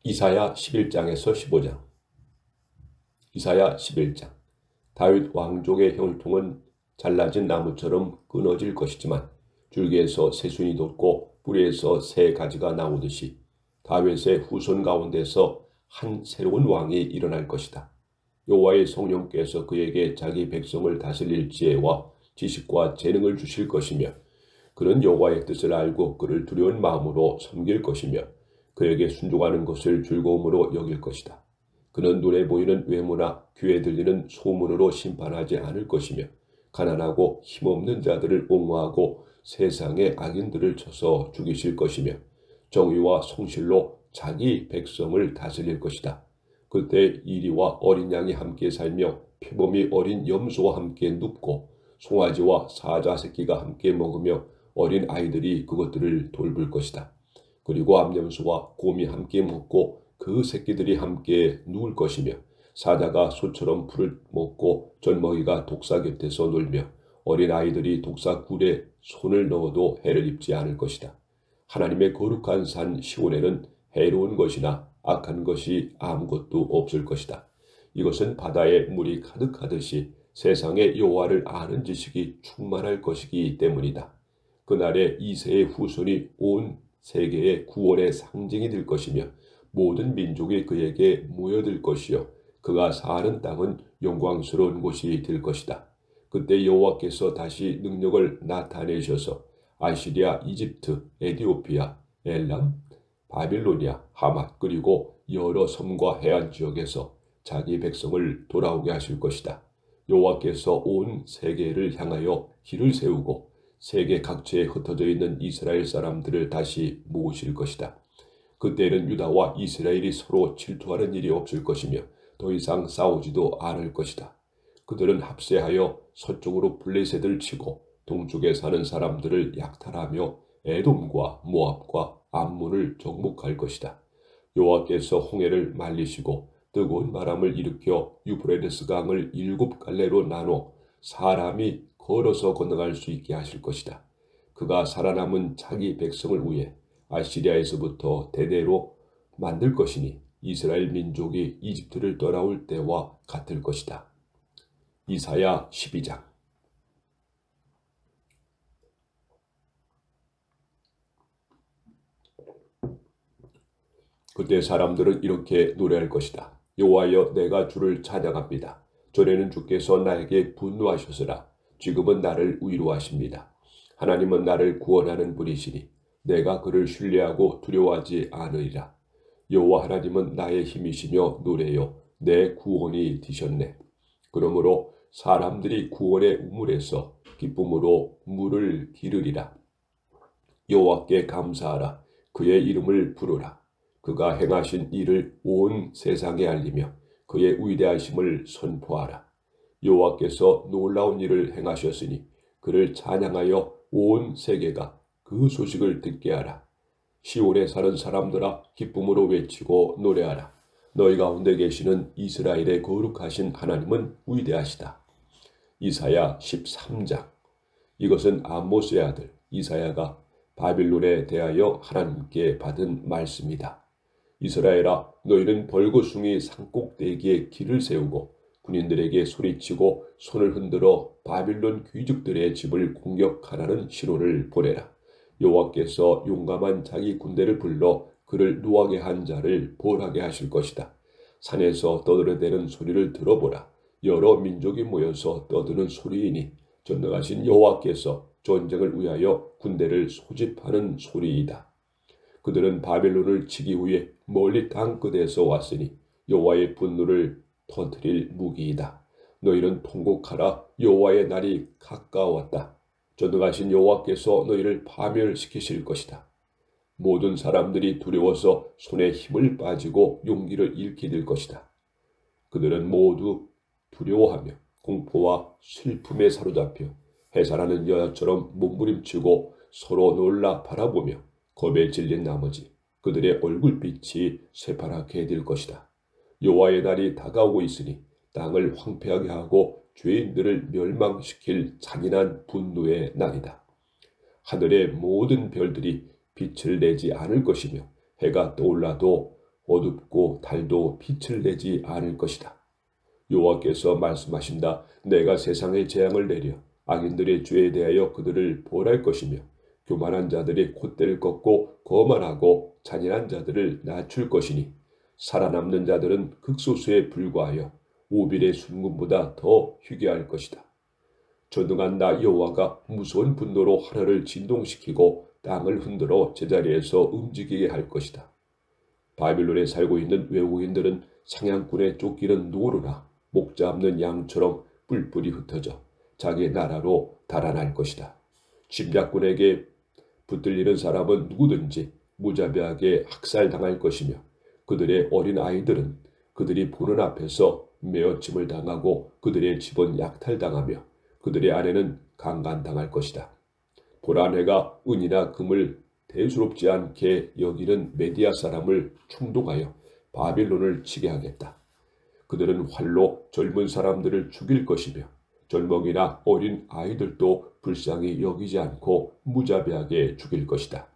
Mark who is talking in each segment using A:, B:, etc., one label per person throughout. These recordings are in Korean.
A: 이사야 11장에서 15장. 이사야 11장. 다윗 왕족의 혈통은 잘라진 나무처럼 끊어질 것이지만 줄기에서 새순이 돋고 뿌리에서 새 가지가 나오듯이 다윗의 후손 가운데서 한 새로운 왕이 일어날 것이다. 여호와의 성령께서 그에게 자기 백성을 다스릴 지혜와 지식과 재능을 주실 것이며 그는 여호와의 뜻을 알고 그를 두려운 마음으로 섬길 것이며 그에게 순종하는 것을 즐거움으로 여길 것이다. 그는 눈에 보이는 외모나 귀에 들리는 소문으로 심판하지 않을 것이며 가난하고 힘없는 자들을 옹호하고 세상의 악인들을 쳐서 죽이실 것이며 정의와 성실로 자기 백성을 다스릴 것이다. 그때 이리와 어린 양이 함께 살며 표범이 어린 염소와 함께 눕고 송아지와 사자 새끼가 함께 먹으며 어린 아이들이 그것들을 돌볼 것이다. 그리고 암염소와 곰이 함께 먹고 그 새끼들이 함께 누울 것이며 사자가 소처럼 풀을 먹고 젖먹이가 독사 곁에서 놀며 어린 아이들이 독사 굴에 손을 넣어도 해를 입지 않을 것이다. 하나님의 거룩한 산 시온에는 해로운 것이나 악한 것이 아무것도 없을 것이다. 이것은 바다에 물이 가득하듯이 세상의 여호와를 아는 지식이 충만할 것이기 때문이다. 그날에 이새의 후손이 온 세계의 구원의 상징이 될 것이며 모든 민족이 그에게 모여들 것이요 그가 사는 땅은 영광스러운 곳이 될 것이다. 그때 여호와께서 다시 능력을 나타내셔서 아시리아, 이집트, 에디오피아, 엘람, 바빌로니아, 하맛 그리고 여러 섬과 해안 지역에서 자기 백성을 돌아오게 하실 것이다. 여호와께서 온 세계를 향하여 길을 세우고 세계 각지에 흩어져 있는 이스라엘 사람들을 다시 모으실 것이다. 그때는 유다와 이스라엘이 서로 질투하는 일이 없을 것이며 더 이상 싸우지도 않을 것이다. 그들은 합세하여 서쪽으로 블레셋을 치고 동쪽에 사는 사람들을 약탈하며 에돔과 모압과 암몬을 정복할 것이다. 여호와께서 홍해를 말리시고 뜨거운 바람을 일으켜 유프라데스 강을 7갈래로 나눠 사람이 걸어서 건너갈 수 있게 하실 것이다. 그가 살아남은 자기 백성을 위해 아시리아에서부터 대대로 만들 것이니 이스라엘 민족이 이집트를 떠나올 때와 같을 것이다. 이사야 12장. 그때 사람들은 이렇게 노래할 것이다. 여호와여, 내가 주를 찬양합니다. 전에는 주께서 나에게 분노하셨으나 지금은 나를 위로하십니다. 하나님은 나를 구원하는 분이시니 내가 그를 신뢰하고 두려워하지 않으리라. 여호와 하나님은 나의 힘이시며 노래요 내 구원이 되셨네. 그러므로 사람들이 구원의 우물에서 기쁨으로 물을 기르리라. 여호와께 감사하라. 그의 이름을 부르라. 그가 행하신 일을 온 세상에 알리며 그의 위대하심을 선포하라. 여호와께서 놀라운 일을 행하셨으니 그를 찬양하여 온 세계가 그 소식을 듣게 하라. 시온에 사는 사람들아 기쁨으로 외치고 노래하라. 너희 가운데 계시는 이스라엘의 거룩하신 하나님은 위대하시다. 이사야 13장. 이것은 아모스의 아들 이사야가 바빌론에 대하여 하나님께 받은 말씀이다. 이스라엘아, 너희는 벌거숭이 산꼭대기에 길을 세우고 군인들에게 소리치고 손을 흔들어 바빌론 귀족들의 집을 공격하라는 신호를 보내라. 여호와께서 용감한 자기 군대를 불러 그를 노하게 한 자를 벌하게 하실 것이다. 산에서 떠들어대는 소리를 들어보라. 여러 민족이 모여서 떠드는 소리이니 전능하신 여호와께서 전쟁을 위하여 군대를 소집하는 소리이다. 그들은 바벨론을 치기 위해 멀리 땅 끝에서 왔으니 여호와의 분노를 터뜨릴 무기이다. 너희는 통곡하라. 여호와의 날이 가까웠다. 전능하신 여호와께서 너희를 파멸시키실 것이다. 모든 사람들이 두려워서 손에 힘을 빠지고 용기를 잃게 될 것이다. 그들은 모두 두려워하며 공포와 슬픔에 사로잡혀 해산하는 여자처럼 몸부림치고 서로 놀라 바라보며 겁에 질린 나머지 그들의 얼굴빛이 새파랗게 될 것이다. 여호와의 날이 다가오고 있으니 땅을 황폐하게 하고 죄인들을 멸망시킬 잔인한 분노의 날이다. 하늘의 모든 별들이 빛을 내지 않을 것이며 해가 떠올라도 어둡고 달도 빛을 내지 않을 것이다. 여호와께서 말씀하신다. 내가 세상에 재앙을 내려 악인들의 죄에 대하여 그들을 벌할 것이며 교만한 자들의 콧대를 꺾고 거만하고 잔인한 자들을 낮출 것이니 살아남는 자들은 극소수에 불과하여 오빌의 순금보다 더 희귀할 것이다. 전능한 나 여호와가 무서운 분노로 하늘을 진동시키고 땅을 흔들어 제자리에서 움직이게 할 것이다. 바빌론에 살고 있는 외국인들은 사냥꾼에 쫓기는 노루나 목 잡는 양처럼 뿔뿔이 흩어져 자기 나라로 달아날 것이다. 침략군에게 붙들리는 사람은 누구든지 무자비하게 학살당할 것이며 그들의 어린 아이들은 그들이 보는 앞에서 메어침을 당하고 그들의 집은 약탈당하며 그들의 아내는 강간당할 것이다. 보라내가 은이나 금을 대수롭지 않게 여기는 메디아 사람을 충동하여 바빌론을 치게 하겠다. 그들은 활로 젊은 사람들을 죽일 것이며 젊은이나 어린 아이들도 불쌍히 여기지 않고 무자비하게 죽일 것이다.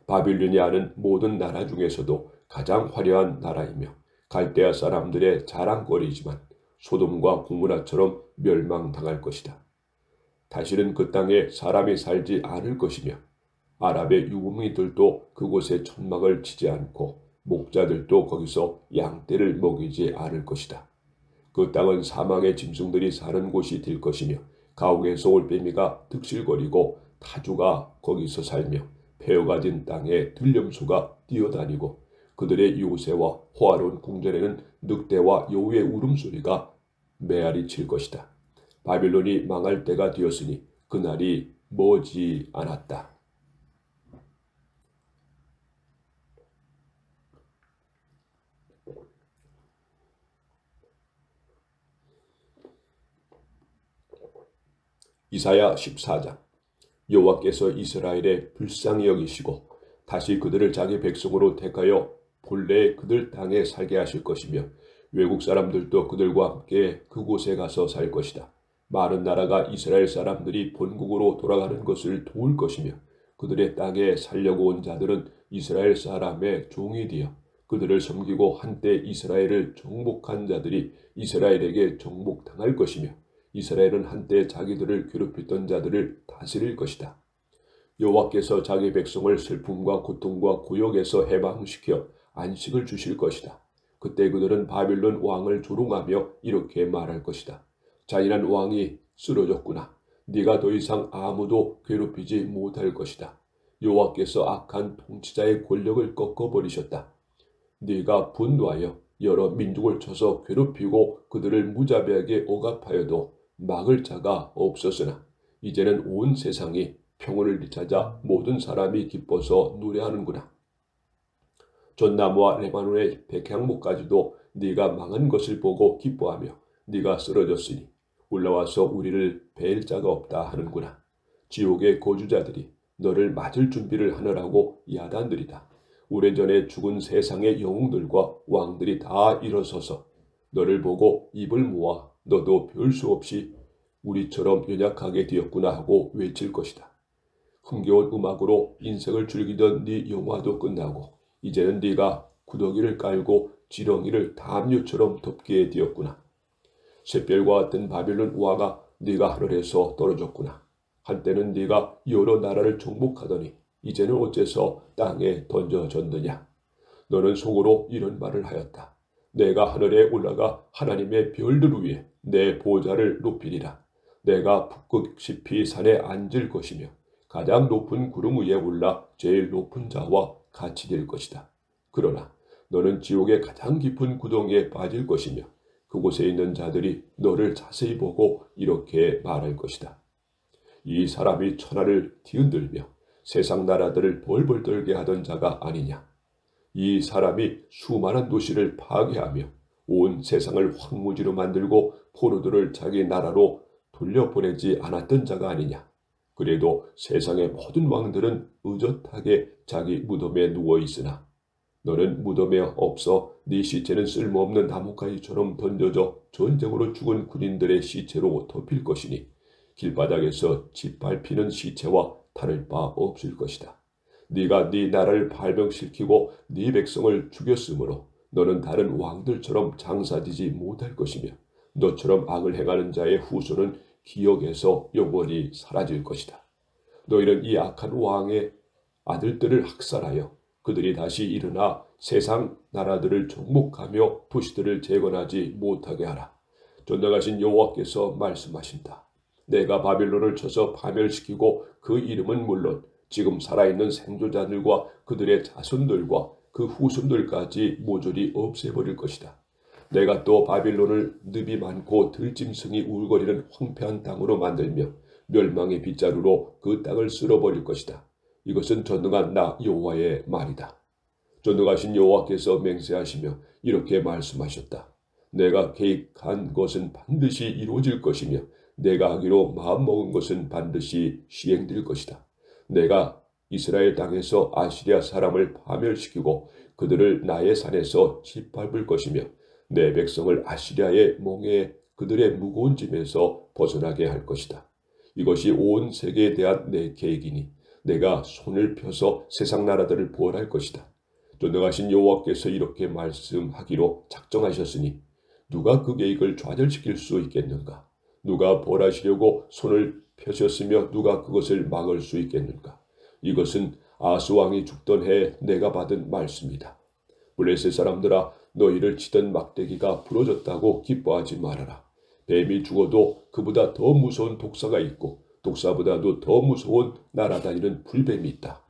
A: 바빌론이 아는 모든 나라 중에서도 가장 화려한 나라이며 갈대아 사람들의 자랑거리지만 소돔과 고모라처럼 멸망당할 것이다. 다시는 그 땅에 사람이 살지 않을 것이며 아랍의 유목민들도 그곳에 천막을 치지 않고 목자들도 거기서 양떼를 먹이지 않을 것이다. 그 땅은 사망의 짐승들이 사는 곳이 될 것이며 가옥에서 올빼미가 득실거리고 타주가 거기서 살며 폐허가 진 땅에 들염소가 뛰어다니고 그들의 요새와 호화로운 궁전에는 늑대와 여우의 울음소리가 메아리 칠 것이다. 바빌론이 망할 때가 되었으니 그날이 머지 않았다. 이사야 14장. 여호와께서 이스라엘에 불쌍히 여기시고 다시 그들을 자기 백성으로 택하여 본래 그들 땅에 살게 하실 것이며 외국 사람들도 그들과 함께 그곳에 가서 살 것이다. 많은 나라가 이스라엘 사람들이 본국으로 돌아가는 것을 도울 것이며 그들의 땅에 살려고 온 자들은 이스라엘 사람의 종이 되어 그들을 섬기고 한때 이스라엘을 정복한 자들이 이스라엘에게 정복당할 것이며 이스라엘은 한때 자기들을 괴롭혔던 자들을 다스릴 것이다. 여호와께서 자기 백성을 슬픔과 고통과 고역에서 해방시켜 안식을 주실 것이다. 그때 그들은 바빌론 왕을 조롱하며 이렇게 말할 것이다. 잔인한 왕이 쓰러졌구나. 네가 더 이상 아무도 괴롭히지 못할 것이다. 여호와께서 악한 통치자의 권력을 꺾어버리셨다. 네가 분노하여 여러 민족을 쳐서 괴롭히고 그들을 무자비하게 억압하여도 막을 자가 없었으나 이제는 온 세상이 평온을 찾아 모든 사람이 기뻐서 노래하는구나. 전나무와 레바논의 백향목까지도 네가 망한 것을 보고 기뻐하며 네가 쓰러졌으니 올라와서 우리를 벨 자가 없다 하는구나. 지옥의 거주자들이 너를 맞을 준비를 하느라고 야단들이다. 오래전에 죽은 세상의 영웅들과 왕들이 다 일어서서 너를 보고 입을 모아 너도 별 수 없이 우리처럼 연약하게 되었구나 하고 외칠 것이다. 흥겨운 음악으로 인생을 즐기던 네 영화도 끝나고 이제는 네가 구더기를 깔고 지렁이를 담요처럼 덮게 되었구나. 샛별과 같은 바빌론 우화가 네가 하늘에서 떨어졌구나. 한때는 네가 여러 나라를 정복하더니 이제는 어째서 땅에 던져졌느냐. 너는 속으로 이런 말을 하였다. 내가 하늘에 올라가 하나님의 별들 위에 내 보좌를 높이리라. 내가 북극 깊이 산에 앉을 것이며 가장 높은 구름 위에 올라 제일 높은 자와 같이 될 것이다. 그러나 너는 지옥의 가장 깊은 구덩이에 빠질 것이며 그곳에 있는 자들이 너를 자세히 보고 이렇게 말할 것이다. 이 사람이 천하를 뒤흔들며 세상 나라들을 벌벌 떨게 하던 자가 아니냐. 이 사람이 수많은 도시를 파괴하며 온 세상을 황무지로 만들고 포로들을 자기 나라로 돌려보내지 않았던 자가 아니냐. 그래도 세상의 모든 왕들은 의젓하게 자기 무덤에 누워있으나 너는 무덤에 없어 네 시체는 쓸모없는 나뭇가지처럼 던져져 전쟁으로 죽은 군인들의 시체로 덮일 것이니 길바닥에서 짓밟히는 시체와 다를 바 없을 것이다. 네가 네 나라를 발병시키고 네 백성을 죽였으므로 너는 다른 왕들처럼 장사되지 못할 것이며 너처럼 악을 행하는 자의 후손은 기억에서 영원히 사라질 것이다. 너희는 이 악한 왕의 아들들을 학살하여 그들이 다시 일어나 세상 나라들을 정복하며 도시들을 재건하지 못하게 하라. 전능하신 여호와께서 말씀하신다. 내가 바빌론을 쳐서 파멸시키고 그 이름은 물론 지금 살아있는 생존자들과 그들의 자손들과 그 후손들까지 모조리 없애버릴 것이다. 내가 또 바빌론을 늪이 많고 들짐승이 울거리는 황폐한 땅으로 만들며 멸망의 빗자루로 그 땅을 쓸어버릴 것이다. 이것은 전능한 나 여호와의 말이다. 전능하신 여호와께서 맹세하시며 이렇게 말씀하셨다. 내가 계획한 것은 반드시 이루어질 것이며 내가 하기로 마음먹은 것은 반드시 시행될 것이다. 내가 이스라엘 땅에서 아시리아 사람을 파멸시키고 그들을 나의 산에서 짓밟을 것이며 내 백성을 아시리아의 몽에 그들의 무거운 짐에서 벗어나게 할 것이다. 이것이 온 세계에 대한 내 계획이니 내가 손을 펴서 세상 나라들을 벌할 것이다. 전능하신 여호와께서 이렇게 말씀하기로 작정하셨으니 누가 그 계획을 좌절시킬 수 있겠는가? 누가 벌하시려고 손을 펴셨으며 누가 그것을 막을 수 있겠는가? 이것은 아하스 왕이 죽던 해에 내가 받은 말씀이다. 블레셋 사람들아, 너희를 치던 막대기가 부러졌다고 기뻐하지 말아라. 뱀이 죽어도 그보다 더 무서운 독사가 있고 독사보다도 더 무서운 날아다니는 불뱀이 있다.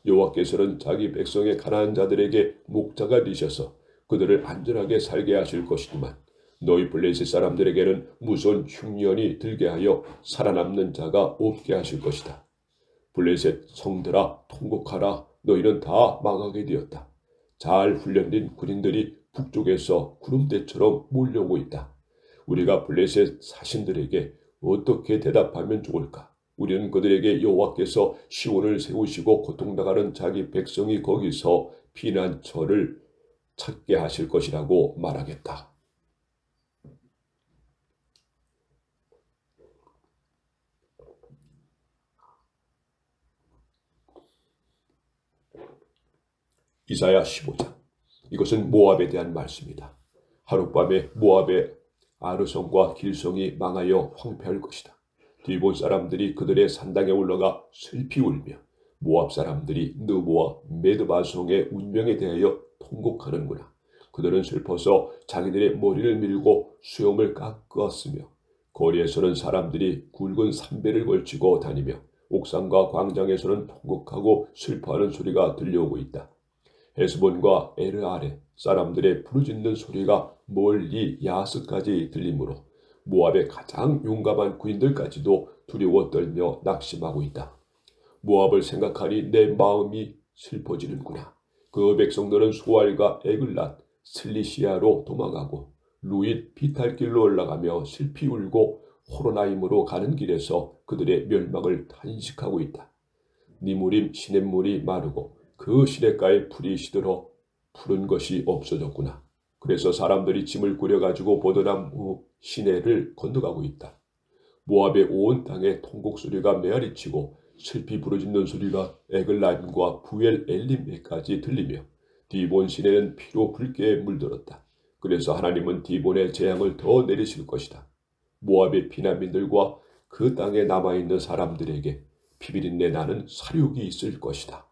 A: 여호와께서는 자기 백성의 가난한 자들에게 목자가 되셔서 그들을 안전하게 살게 하실 것이지만 너희 블레셋 사람들에게는 무서운 흉년이 들게 하여 살아남는 자가 없게 하실 것이다. 블레셋 성들아, 통곡하라. 너희는 다 망하게 되었다. 잘 훈련된 군인들이 북쪽에서 구름대처럼 몰려오고 있다. 우리가 블레셋 사신들에게 어떻게 대답하면 좋을까? 우리는 그들에게 여호와께서 시온을 세우시고 고통당하는 자기 백성이 거기서 피난처를 찾게 하실 것이라고 말하겠다. 이사야 15장. 이것은 모압에 대한 말씀이다. 하룻밤에 모압의 아르성과 길성이 망하여 황폐할 것이다. 디본 사람들이 그들의 산당에 올라가 슬피 울며 모압 사람들이 느보와 메드바송의 운명에 대하여 통곡하는구나. 그들은 슬퍼서 자기들의 머리를 밀고 수염을 깎았으며 거리에서는 사람들이 굵은 삼배를 걸치고 다니며 옥상과 광장에서는 통곡하고 슬퍼하는 소리가 들려오고 있다. 헤스본과 에르아레 사람들의 부르짖는 소리가 멀리 야스까지 들리므로 모압의 가장 용감한 구인들까지도 두려워 떨며 낙심하고 있다. 모압을 생각하니 내 마음이 슬퍼지는구나. 그 백성들은 소알과 에글랏, 슬리시아로 도망가고 루잇 비탈길로 올라가며 슬피 울고 호로나임으로 가는 길에서 그들의 멸망을 탄식하고 있다. 니무림 시냇물이 마르고 그 시냇가에 풀이 시들어 푸른 것이 없어졌구나. 그래서 사람들이 짐을 꾸려가지고 보드나무 시내를 건너가고 있다. 모압의 온 땅에 통곡소리가 메아리치고 슬피 부르짖는 소리가 에글라임과 부엘 엘림에까지 들리며 디본 시내는 피로 붉게 물들었다. 그래서 하나님은 디본의 재앙을 더 내리실 것이다. 모압의 피난민들과 그 땅에 남아있는 사람들에게 피비린내 나는 사륙이 있을 것이다.